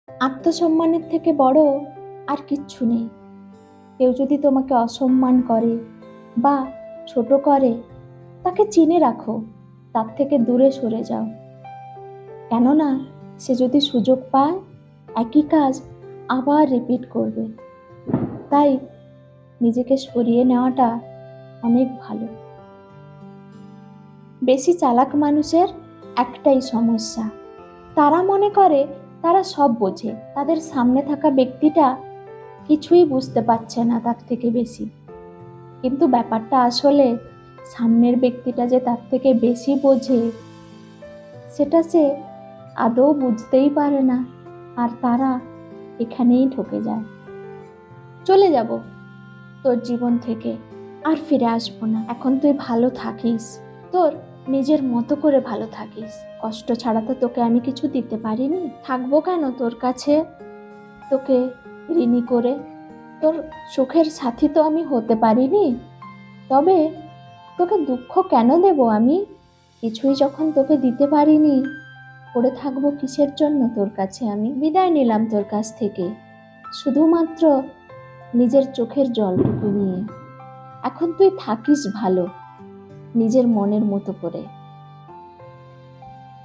আত্মসম্মানের থেকে বড় আর কিচ্ছু নেই। কেউ যদি তোমাকে অসম্মান করে বা ছোট করে, তাকে চিনে রাখো, তার থেকে দূরে সরে যাও। কেননা সে যদি সুযোগ পায় একই কাজ আবার রিপিট করবে। তাই নিজেকে সরিয়ে নেওয়াটা অনেক ভালো। বেশি চালাক মানুষের একটাই সমস্যা, তারা মনে করে তারা সব বোঝে, তাদের সামনে থাকা ব্যক্তিটা কিছুই বুঝতে পারছে না তার থেকে বেশি। কিন্তু ব্যাপারটা আসলে সামনের ব্যক্তিটা যে তার থেকে বেশি বোঝে সেটা সে আদৌ বুঝতেই পারে না, আর তারা এখানেই ঠকে যায়। চলে যাব তোর জীবন থেকে, আর ফিরে আসবো না। এখন তুই ভালো থাকিস, তোর নিজের মতো করে ভালো থাকিস। কষ্ট ছাড়া তো তোকে আমি কিছু দিতে পারিনি, থাকবো কেন তোর কাছে তোকে ঋণী করে? তোর সুখের সাথী তো আমি হতে পারিনি, তবে তোকে দুঃখ কেন দেব আমি? কিছুই যখন তোকে দিতে পারিনি, পড়ে থাকবো কিসের জন্য তোর কাছে? আমি বিদায় নিলাম তোর কাছ থেকে, শুধুমাত্র নিজের চোখের জলটুকু নিয়ে। এখন তুই থাকিস ভালো, নিজের মনের মতো করে।